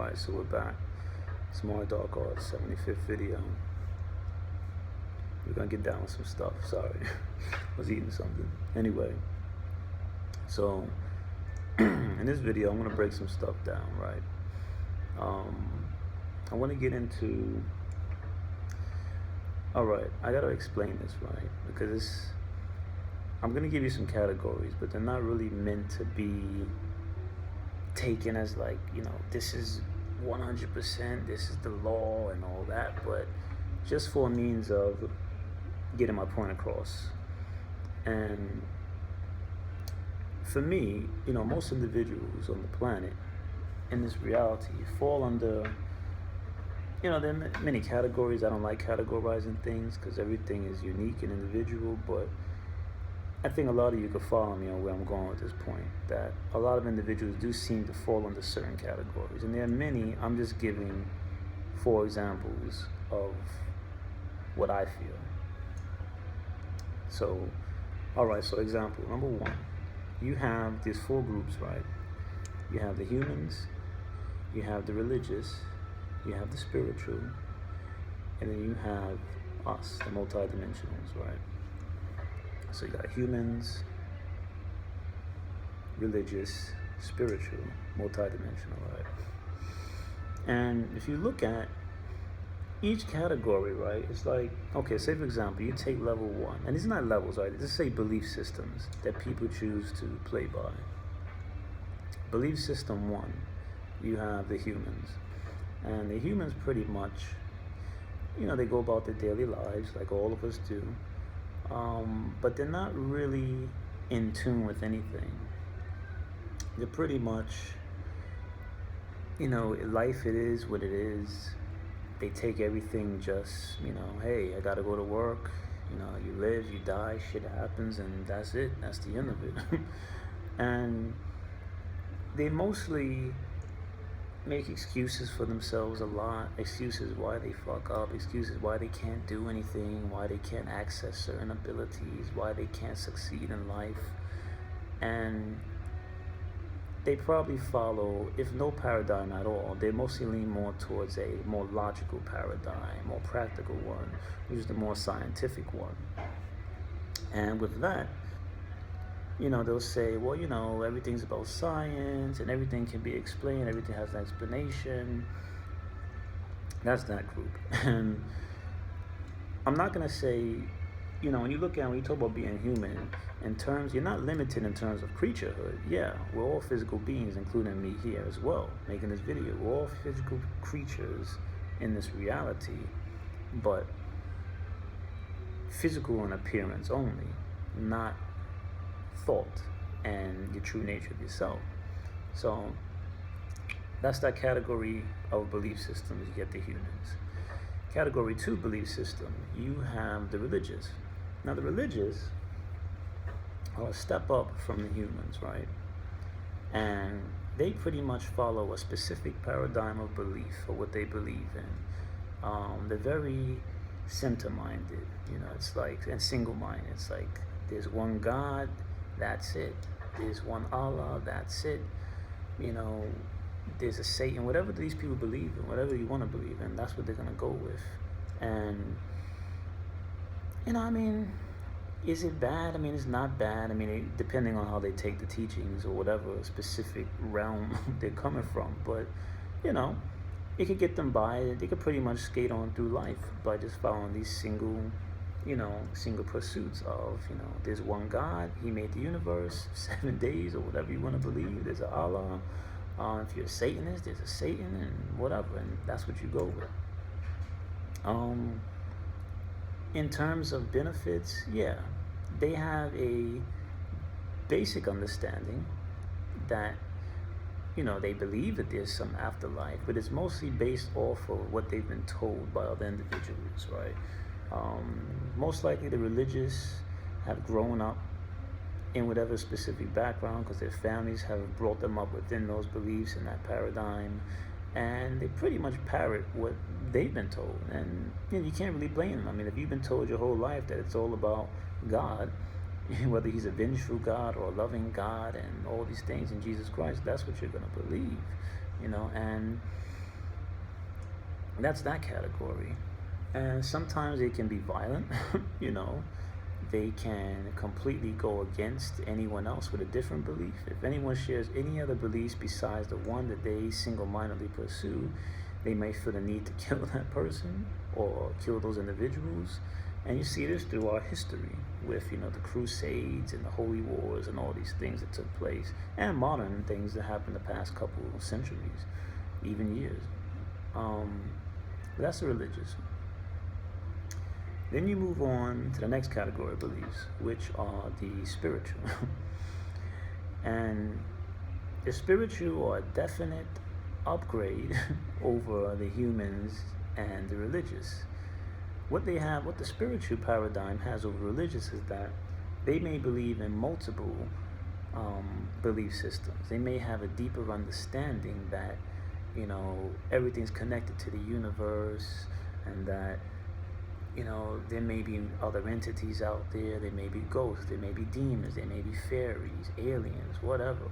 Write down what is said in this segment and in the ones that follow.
Alright, so we're back. SUMARI Dark Arts, 75th video. We're gonna get down with some stuff. Sorry, I was eating something. Anyway, so in this video, I'm gonna break some stuff down, right? I want to get into. Alright, I gotta explain this, right? Because I'm gonna give you some categories, but they're not really meant to be taken as like, this is 100%, this is the law and all that, but just for a means of getting my point across. And for me, most individuals on the planet in this reality fall under, there are many categories. I don't like categorizing things because everything is unique and individual, but I think a lot of you could follow me on where I'm going with this point, that a lot of individuals do seem to fall under certain categories. And there are many. I'm just giving 4 examples of what I feel. So, all right, so example number 1, you have these 4 groups, right? You have the humans, you have the religious, you have the spiritual, and then you have us, the multidimensionals, right? So you got humans, religious, spiritual, multidimensional, right? And if you look at each category, right, it's like, okay, say for example, you take level 1, and these are not levels, right? Just say belief systems that people choose to play by. Belief system 1, you have the humans. And the humans pretty much, they go about their daily lives like all of us do. But they're not really in tune with anything. They're pretty much, life it is what it is. They take everything just, hey, I gotta go to work. You live, you die, shit happens, and that's it. That's the end of it. And they mostly make excuses for themselves a lot, excuses why they fuck up, excuses why they can't do anything, why they can't access certain abilities, why they can't succeed in life. And they probably follow, if no paradigm at all, they mostly lean more towards a more logical paradigm, more practical one, which is the more scientific one. And with that, they'll say, well, everything's about science and everything can be explained, everything has an explanation. That's that group. And I'm not going to say, when you talk about being human, in terms, you're not limited in terms of creaturehood. Yeah, we're all physical beings, including me here as well, making this video. We're all physical creatures in this reality, but physical in appearance only, not thought and the true nature of yourself. So that's that category of belief systems. You get the humans. Category 2 belief system, you have the religious. Now the religious are a step up from the humans, right? And they pretty much follow a specific paradigm of belief or what they believe in. They're very center-minded, it's like, and single-minded. It's like there's one God, that's it. There's one Allah, that's it. There's a Satan, whatever these people believe in, whatever you want to believe in, that's what they're going to go with. And, is it bad? It's not bad. Depending on how they take the teachings or whatever specific realm they're coming from. But, it could get them by. They could pretty much skate on through life by just following these single pursuits of, there's one God, he made the universe, 7 days or whatever you want to believe. There's an Allah. If you're a Satanist, there's a Satan and whatever, and that's what you go with. In terms of benefits, yeah, they have a basic understanding that, they believe that there's some afterlife, but it's mostly based off of what they've been told by other individuals, right? Most likely the religious have grown up in whatever specific background because their families have brought them up within those beliefs and that paradigm, and they pretty much parrot what they've been told. And you can't really blame them. If you've been told your whole life that it's all about God, whether he's a vengeful God or a loving God and all these things in Jesus Christ, that's what you're going to believe, And That's that category. And sometimes they can be violent, you know. They can completely go against anyone else with a different belief. If anyone shares any other beliefs besides the one that they single-mindedly pursue, they may feel the need to kill that person or kill those individuals. And you see this through our history with, you know, the Crusades and the Holy Wars and all these things that took place, and modern things that happened the past couple of centuries, even years. But that's the religious. Then you move on to the next category of beliefs, which are the spiritual. And the spiritual are a definite upgrade over the humans and the religious. What the spiritual paradigm has over religious is that they may believe in multiple belief systems. They may have a deeper understanding that, you know, everything's connected to the universe, and that, you know, there may be other entities out there. There may be ghosts, there may be demons, there may be fairies, aliens, whatever.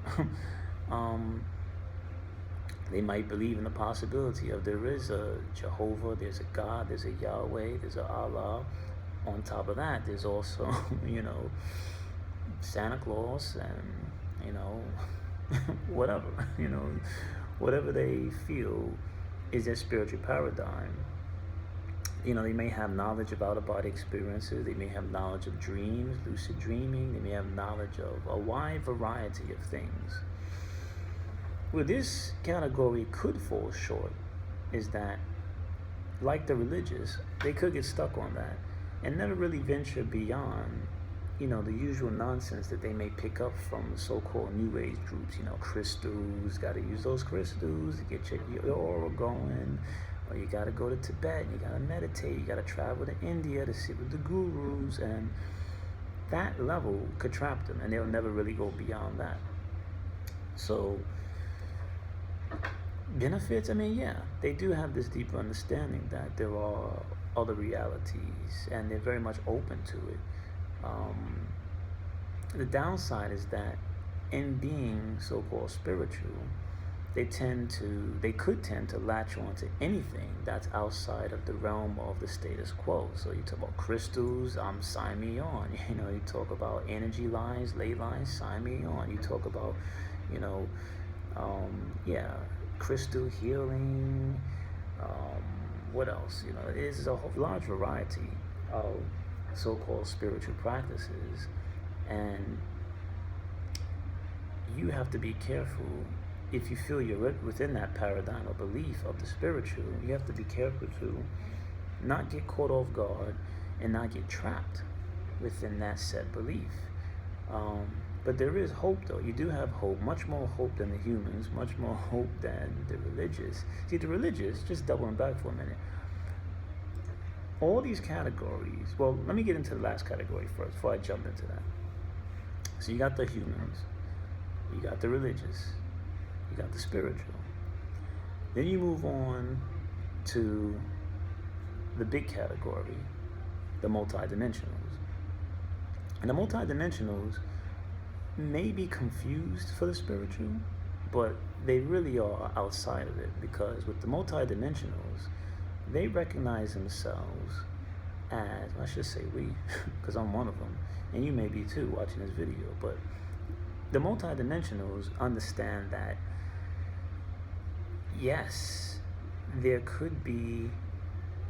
They might believe in the possibility of there is a Jehovah, there's a God, there's a Yahweh, there's a Allah. On top of that, there's also, you know, Santa Claus and, you know, whatever, you know, whatever they feel is their spiritual paradigm. You know, they may have knowledge of out-of-body experiences. They may have knowledge of dreams, lucid dreaming. They may have knowledge of a wide variety of things. Where this category could fall short is that, like the religious, they could get stuck on that and never really venture beyond, you know, the usual nonsense that they may pick up from the so-called New Age groups. You know, crystals, got to use those crystals to get your aura going. Or you got to go to Tibet, and you got to meditate, you got to travel to India to sit with the gurus, and that level could trap them, and they'll never really go beyond that. So, benefits, I mean, yeah, they do have this deeper understanding that there are other realities, and they're very much open to it. The downside is that in being so-called spiritual, they could tend to latch on to anything that's outside of the realm of the status quo. So you talk about crystals, sign me on. You know, you talk about energy lines, ley lines, sign me on. You talk about, you know, crystal healing. What else? You know, there's a large variety of so-called spiritual practices, and you have to be careful. If you feel you're within that paradigm or belief of the spiritual, you have to be careful to not get caught off guard and not get trapped within that set belief. But there is hope, though. You do have hope, much more hope than the humans, much more hope than the religious. See, the religious, just doubling back for a minute, all these categories, well, let me get into the last category first before I jump into that. So you got the humans, you got the religious, you got the spiritual. Then you move on to the big category, the multidimensionals. And the multidimensionals may be confused for the spiritual, but they really are outside of it, because with the multidimensionals, they recognize themselves as, I should say we, because I'm one of them, and you may be too watching this video, but the multidimensionals understand that yes, there could be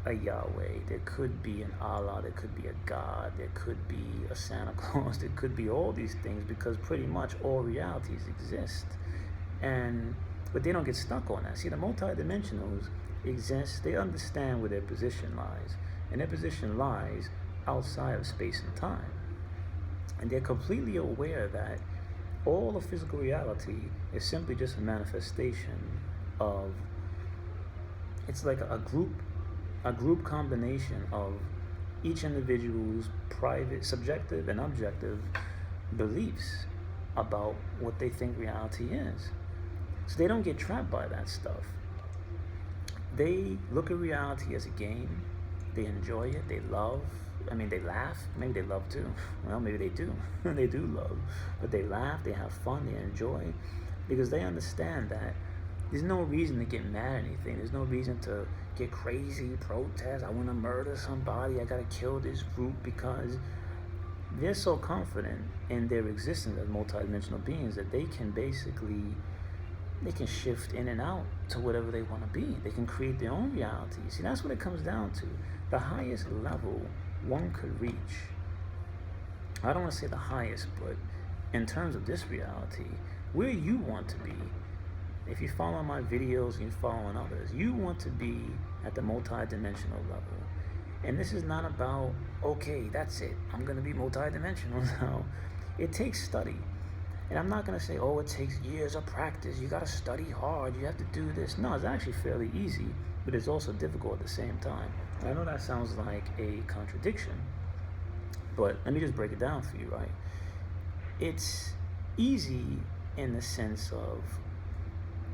a Yahweh, there could be an Allah, there could be a God, there could be a Santa Claus, there could be all these things, because pretty much all realities exist. But they don't get stuck on that. See, the multidimensionals exist, they understand where their position lies, and their position lies outside of space and time. And they're completely aware that all of physical reality is simply just a manifestation of, it's like a group combination of each individual's private, subjective and objective beliefs about what they think reality is. So they don't get trapped by that stuff. They look at reality as a game. They enjoy it. They love. They laugh. Maybe they love too. Well, maybe they do. They do love. But they laugh. They have fun. They enjoy. Because they understand that There's no reason to get mad at anything. There's no reason to get crazy, protest. I want to murder somebody. I got to kill this group, because they're so confident in their existence as multidimensional beings that they can shift in and out to whatever they want to be. They can create their own reality. See, that's what it comes down to. The highest level one could reach, I don't want to say the highest, but in terms of this reality, where you want to be, if you follow my videos and you follow others, you want to be at the multidimensional level. And this is not about, okay, that's it, I'm going to be multidimensional now. It takes study. And I'm not going to say, oh, it takes years of practice, you got to study hard, you have to do this. No, it's actually fairly easy, but it's also difficult at the same time. I know that sounds like a contradiction, but let me just break it down for you, right? It's easy in the sense of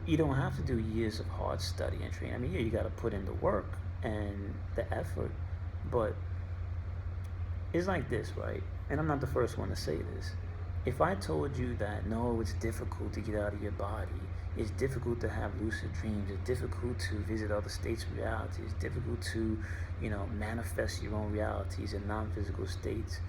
you don't have to do years of hard study and training. I mean, yeah, you got to put in the work and the effort, but it's like this, right? And I'm not the first one to say this. If I told you that, no, it's difficult to get out of your body, it's difficult to have lucid dreams, it's difficult to visit other states of reality, it's difficult to, manifest your own realities in non-physical states,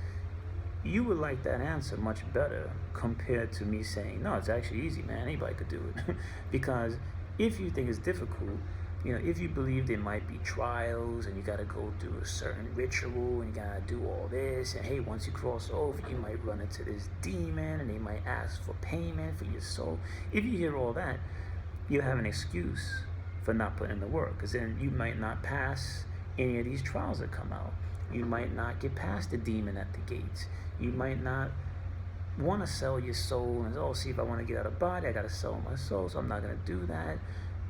you would like that answer much better compared to me saying, no, it's actually easy, man, anybody could do it. Because if you think it's difficult, if you believe there might be trials and you got to go through a certain ritual and you got to do all this, and hey, once you cross over, you might run into this demon and they might ask for payment for your soul. If you hear all that, you have an excuse for not putting in the work, because then you might not pass any of these trials that come out. You might not get past the demon at the gates. You might not want to sell your soul and, oh, see, if I want to get out of body, I got to sell my soul, so I'm not going to do that.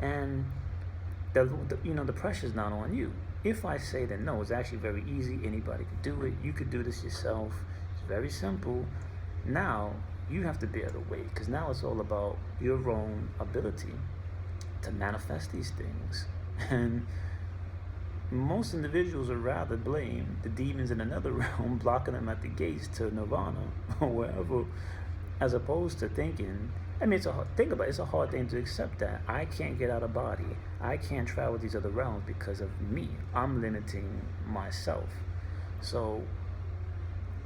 And the pressure's not on you. If I say that, no, it's actually very easy, anybody can do it, you could do this yourself, it's very simple, now you have to bear the weight, because now it's all about your own ability to manifest these things. And most individuals would rather blame the demons in another realm blocking them at the gates to nirvana or wherever, as opposed to thinking, it's a hard thing to accept that I can't get out of body, I can't travel these other realms because of me. I'm limiting myself. So,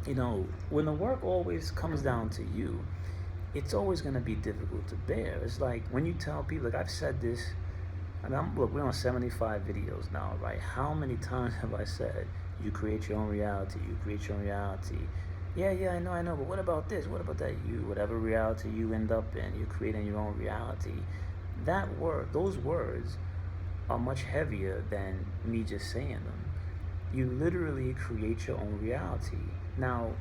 when the work always comes down to you, it's always going to be difficult to bear. It's like when you tell people, like I've said this, look, we're on 75 videos now, right? How many times have I said, you create your own reality, you create your own reality? Yeah, I know, but what about this? What about that? Whatever reality you end up in, you're creating your own reality. Those words are much heavier than me just saying them. You literally create your own reality. Now,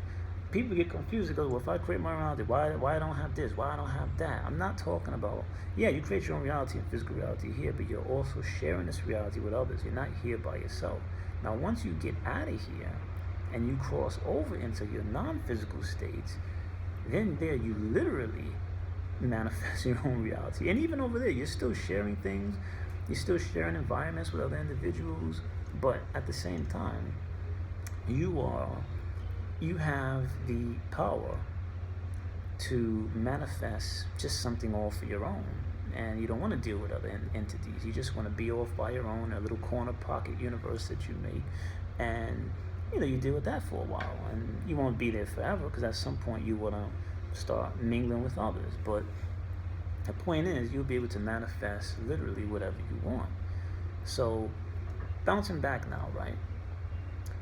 people get confused because, well, if I create my reality, why I don't have this? Why I don't have that? I'm not talking about, yeah, you create your own reality and physical reality here, but you're also sharing this reality with others. You're not here by yourself. Now, once you get out of here and you cross over into your non-physical states, then there you literally manifest your own reality. And even over there, you're still sharing things, you're still sharing environments with other individuals, but at the same time, you have the power to manifest just something all for your own. And you don't want to deal with other entities. You just want to be off by your own, a little corner pocket universe that you make. And you deal with that for a while, and you won't be there forever, because at some point you want to start mingling with others. But the point is, you'll be able to manifest literally whatever you want. So bouncing back now, right?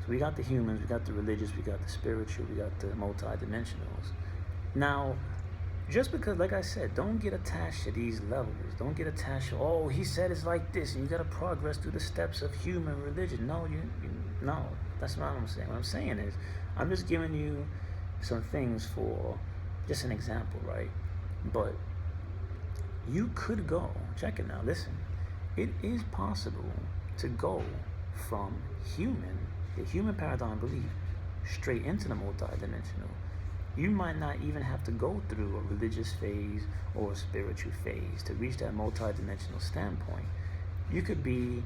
So we got the humans, we got the religious, we got the spiritual, we got the multidimensionals. Now, just because, like I said, don't get attached to these levels. Don't get attached to, oh, he said it's like this, and you got to progress through the steps of human religion. No, no, that's not what I'm saying. What I'm saying is, I'm just giving you some things for just an example, right? But you could go, check it now, listen. It is possible to go from the human paradigm belief, straight into the multidimensional. You might not even have to go through a religious phase or a spiritual phase to reach that multidimensional standpoint. You could be,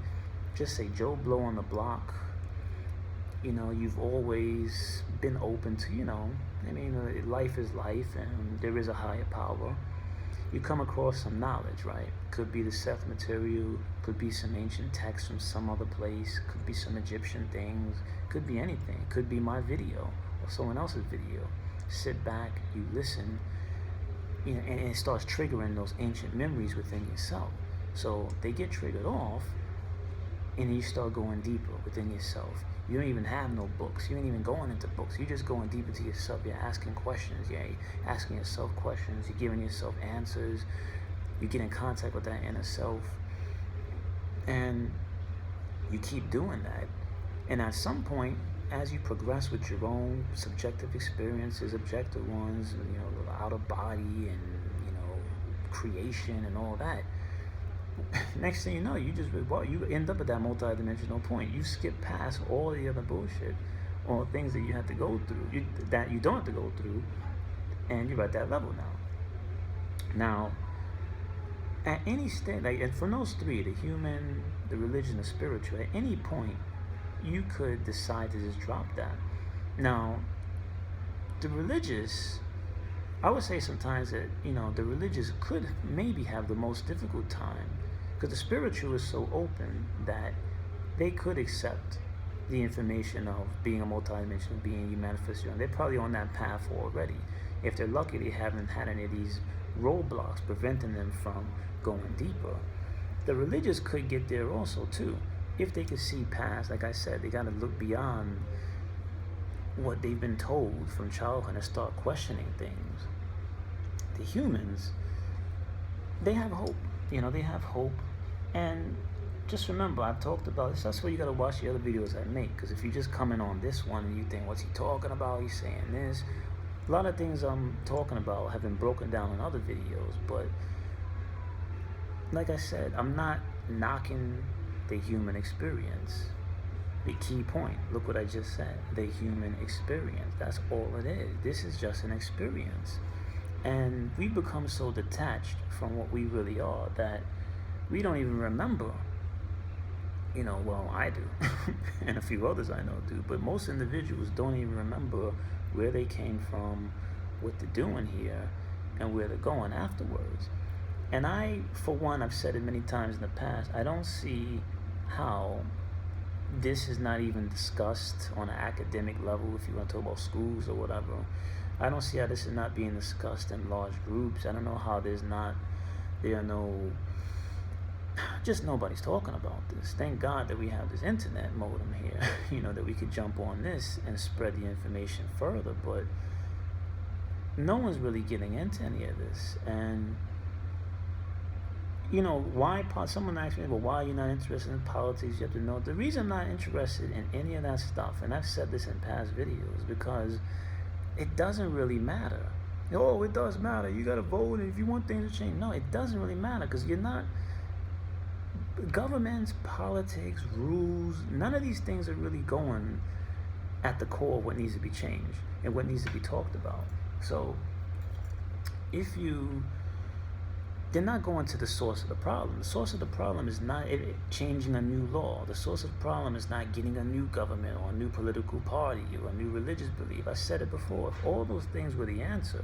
just say, Joe Blow on the block. You've always been open to, life is life and there is a higher power. you come across some knowledge, right? Could be the Seth material, could be some ancient text from some other place, could be some Egyptian things, could be anything. Could be my video or someone else's video. Sit back, you listen, you know, and it starts triggering those ancient memories within yourself. So they get triggered off, and you start going deeper within yourself. You don't even have no books. You ain't even going into books. You're just going deeper to yourself. You're asking questions. You're asking yourself questions. You're giving yourself answers. You get in contact with that inner self. And you keep doing that. And at some point, as you progress with your own subjective experiences, objective ones, you know, out of body and, you know, creation and all that, next thing you know, you end up at that multidimensional point. You skip past all the other bullshit or things that you have to go through, that you don't have to go through, and you're at that level now. Now, at any state, like, and from those three, the human, the religion, the spiritual, at any point, you could decide to just drop that. Now, the religious, I would say sometimes that, you know, the religious could maybe have the most difficult time, because the spiritual is so open that they could accept the information of being a multidimensional being. You manifest your own. They're probably on that path already. If they're lucky, they haven't had any of these roadblocks preventing them from going deeper. The religious could get there also too, if they could see past. Like I said, they got to look beyond what they've been told from childhood and start questioning things. The humans, they have hope. You know, they have hope. And just remember, I've talked about this. That's why you got to watch the other videos I make, because if you just come in on this one and you think, what's he talking about? He's saying this. A lot of things I'm talking about have been broken down in other videos. But like I said, I'm not knocking the human experience. The key point, look what I just said, the human experience. That's all it is. This is just an experience. And we become so detached from what we really are that we don't even remember, you know, well, I do, and a few others I know do, but most individuals don't even remember where they came from, what they're doing here, and where they're going afterwards. And I, for one, I've said it many times in the past, I don't see how this is not even discussed on an academic level, if you want to talk about schools or whatever. I don't see how this is not being discussed in large groups. I don't know how just nobody's talking about this. Thank God that we have this internet modem here, you know, that we could jump on this and spread the information further, but no one's really getting into any of this. And you know, someone asked me, well, why are you not interested in politics? You have to know, the reason I'm not interested in any of that stuff, and I've said this in past videos, because it doesn't really matter. Oh, it does matter. You got to vote if you want things to change. No, it doesn't really matter, because you're not, governments, politics, rules, none of these things are really going at the core of what needs to be changed and what needs to be talked about. So they're not going to the source of the problem. The source of the problem is not changing a new law. The source of the problem is not getting a new government or a new political party or a new religious belief. I said it before. If all those things were the answer,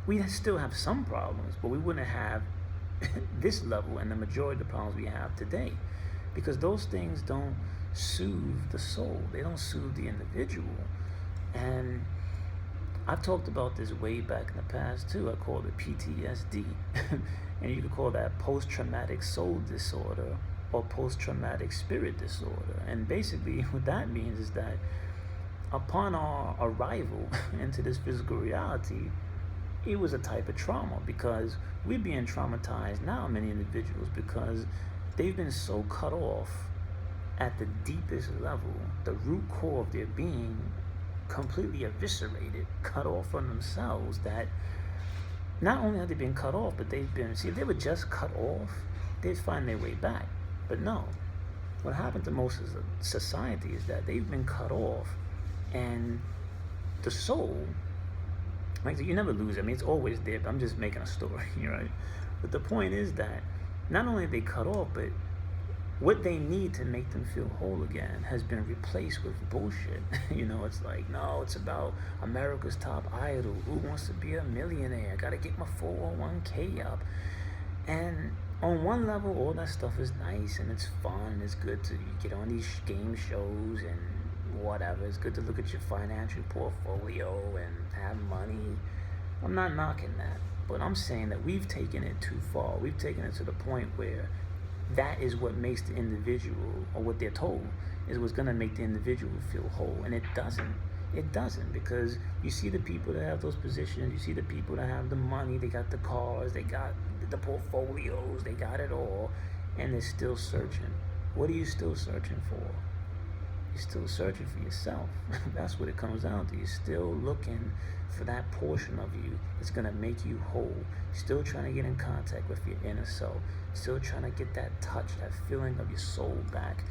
we'd still have some problems, but we wouldn't have this level and the majority of the problems we have today, because those things don't soothe the soul. They don't soothe the individual. And I've talked about this way back in the past too. I call it PTSD. And you could call that post-traumatic soul disorder or post-traumatic spirit disorder. And basically what that means is that upon our arrival into this physical reality, it was a type of trauma, because we're being traumatized now, many individuals, because they've been so cut off at the deepest level, the root core of their being, completely eviscerated, cut off from themselves, that not only have they been cut off, but if they were just cut off, they'd find their way back. But no, what happened to most of society is that they've been cut off, and the soul, like, you never lose it. I mean, it's always there, but I'm just making a story, right? But the point is that not only are they cut off, but what they need to make them feel whole again has been replaced with bullshit. It's like, no, it's about America's top idol. Who wants to be a millionaire? I gotta get my 401k up. And on one level, all that stuff is nice and it's fun. It's good to get on these game shows and whatever. It's good to look at your financial portfolio and have money. I'm not knocking that, but I'm saying that we've taken it too far. We've taken it to the point where that is what makes the individual, or what they're told is what's going to make the individual feel whole. And it doesn't. It doesn't, because you see the people that have those positions, you see the people that have the money, they got the cars, they got the portfolios, they got it all, and they're still searching. What are you still searching for? You're still searching for yourself. That's what it comes down to. You're still looking for that portion of you that's going to make you whole. Still trying to get in contact with your inner self. Still trying to get that touch, that feeling of your soul back.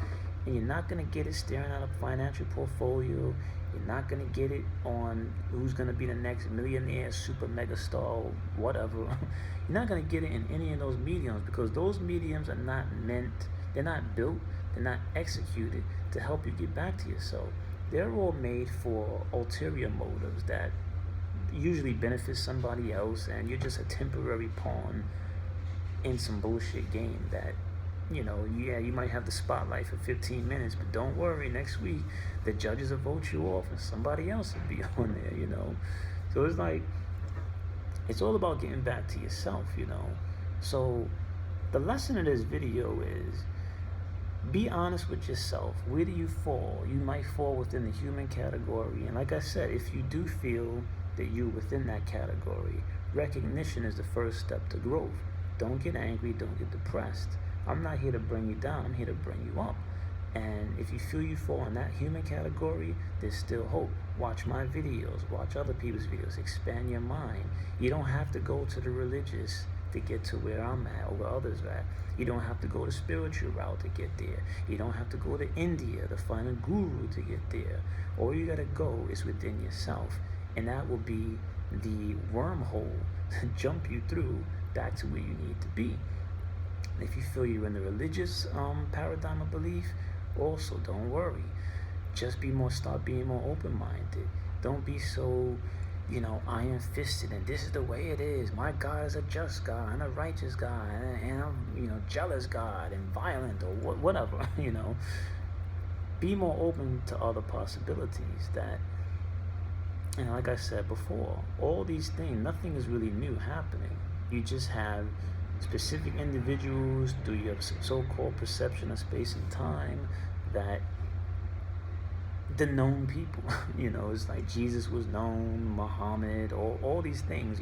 And you're not going to get it staring at a financial portfolio. You're not going to get it on who's going to be the next millionaire, super mega star, whatever. You're not going to get it in any of those mediums, because those mediums are not meant, they're not built, they're not executed to help you get back to yourself. They're all made for ulterior motives that usually benefit somebody else, and you're just a temporary pawn in some bullshit game that, you might have the spotlight for 15 minutes, but don't worry, next week the judges will vote you off and somebody else will be on there, So it's like, it's all about getting back to yourself, So the lesson of this video is, be honest with yourself. Where do you fall? You might fall within the human category. And like I said, if you do feel that you're within that category, recognition is the first step to growth. Don't get angry. Don't get depressed. I'm not here to bring you down. I'm here to bring you up. And if you feel you fall in that human category, there's still hope. Watch my videos. Watch other people's videos. Expand your mind. You don't have to go to the religious to get to where I'm at or where others are at. You don't have to go the spiritual route to get there. You don't have to go to India to find a guru to get there. All you gotta go is within yourself, and that will be the wormhole to jump you through back to where you need to be. If you feel you're in the religious paradigm of belief, also don't worry. Just start being more open-minded. Don't be so iron-fisted, and this is the way it is. My God is a just God and a righteous God, and I'm, jealous God and violent or whatever, Be more open to other possibilities that, and like I said before, all these things, nothing is really new happening. You just have specific individuals through your so-called perception of space and time that the known people, it's like Jesus was known, Muhammad, all these things,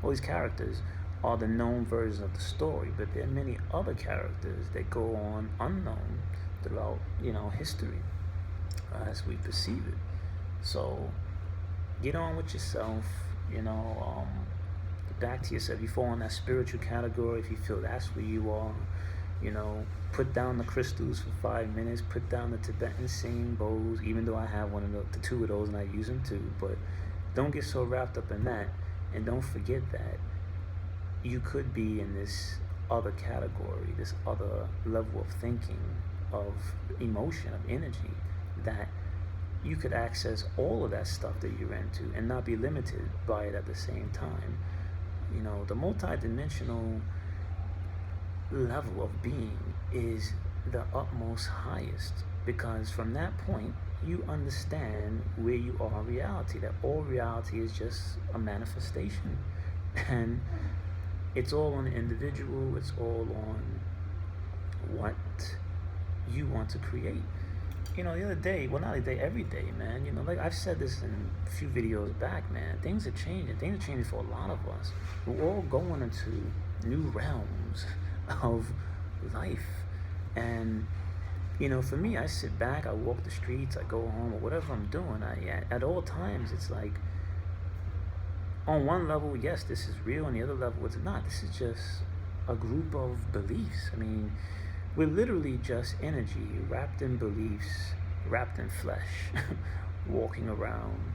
all these characters are the known versions of the story, but there are many other characters that go on unknown throughout, history as we perceive it. So get on with yourself, get back to yourself. You fall in that spiritual category, if you feel that's where you are, put down the crystals for 5 minutes, put down the Tibetan singing bowls, even though I have the two of those and I use them too, but don't get so wrapped up in that, and don't forget that you could be in this other category, this other level of thinking, of emotion, of energy, that you could access all of that stuff that you're into and not be limited by it at the same time. The multidimensional level of being is the utmost highest, because from that point you understand where you are in reality, that all reality is just a manifestation, and it's all on the individual, it's all on what you want to create. The other day, well, not the day, every day, man, like I've said this in a few videos back, man, things are changing. Things are changing for a lot of us. We're all going into new realms of life. And, for me, I sit back, I walk the streets, I go home, or whatever I'm doing. At all times, it's like, on one level, yes, this is real. On the other level, it's not. This is just a group of beliefs. I mean, we're literally just energy wrapped in beliefs, wrapped in flesh, walking around,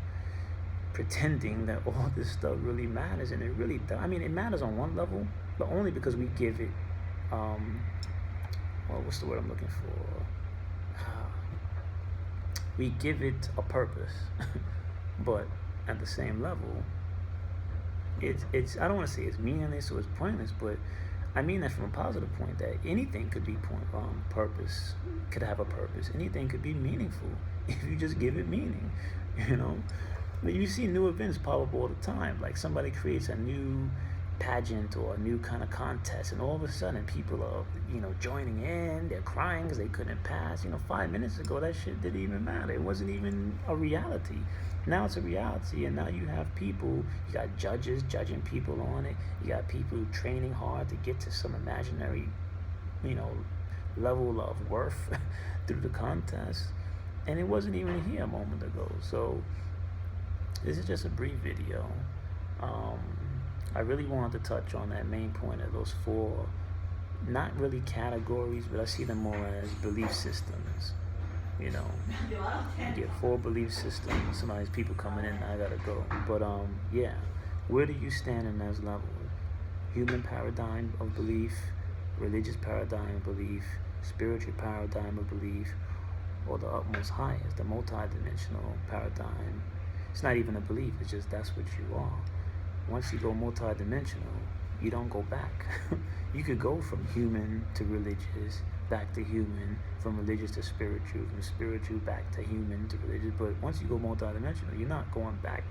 pretending that all this stuff really matters, and it really does. I mean, it matters on one level, but only because we give it well, what's the word I'm looking for? We give it a purpose, but at the same level, it's I don't want to say it's meaningless or it's pointless, but I mean that from a positive point, that anything could be purpose, could have a purpose. Anything could be meaningful if you just give it meaning, you know? But you see new events pop up all the time. Like somebody creates a new pageant or a new kind of contest, and all of a sudden people are, joining in. They're crying because they couldn't pass. 5 minutes ago that shit didn't even matter. It wasn't even a reality. Now it's a reality, and now you have people, you got judges judging people on it. You got people training hard to get to some imaginary, level of worth through the contest. And it wasn't even here a moment ago. So this is just a brief video. I really wanted to touch on that main point of those 4, not really categories, but I see them more as belief systems. You get 4 belief systems. Somebody's people coming in, I gotta go. But yeah, where do you stand in those levels? Human paradigm of belief, religious paradigm of belief, spiritual paradigm of belief, or the utmost highest, the multidimensional paradigm. It's not even a belief, it's just that's what you are. Once you go multidimensional, you don't go back. You could go from human to religious, back to human, from religious to spiritual, from spiritual back to human to religious. But once you go multidimensional, you're not going back,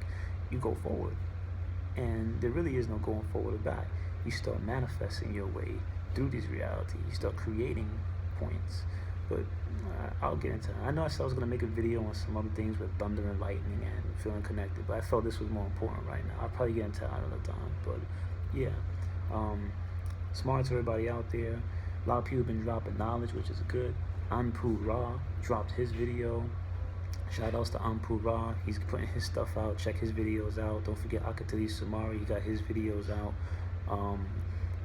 you go forward. And there really is no going forward or back. You start manifesting your way through these realities. You start creating points. But I'll get into it. I know I said I was going to make a video on some other things with thunder and lightning and feeling connected, but I felt this was more important right now. I'll probably get into it another time. But yeah, smart to everybody out there. A lot of people have been dropping knowledge, which is good. Anpu Ra dropped his video. Shout outs to Anpu Ra. He's putting his stuff out. Check his videos out. Don't forget SUMARI. He got his videos out.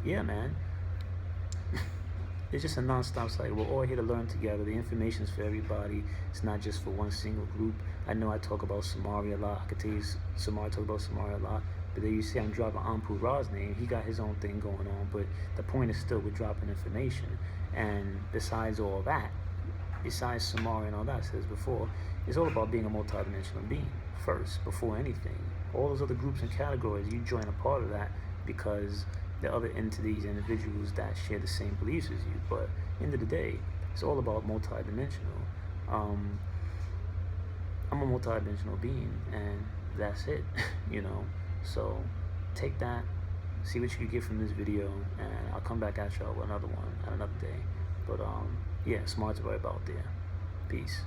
Yeah, man. It's just a non-stop cycle. We're all here to learn together. The information is for everybody. It's not just for one single group. I know I talk about SUMARI a lot. I could tell you SUMARI talk about SUMARI a lot. But then you see I'm dropping Anpu Ra's name. He got his own thing going on. But the point is still we're dropping information. And besides all that, besides SUMARI and all that I said before, it's all about being a multidimensional being first, before anything. All those other groups and categories, you join a part of that because the other entities, individuals that share the same beliefs as you. But end of the day, it's all about multidimensional. I'm a multidimensional being, and that's it. So take that, see what you can get from this video, and I'll come back at y'all with another one at another day. But yeah, smart to right about there. Peace.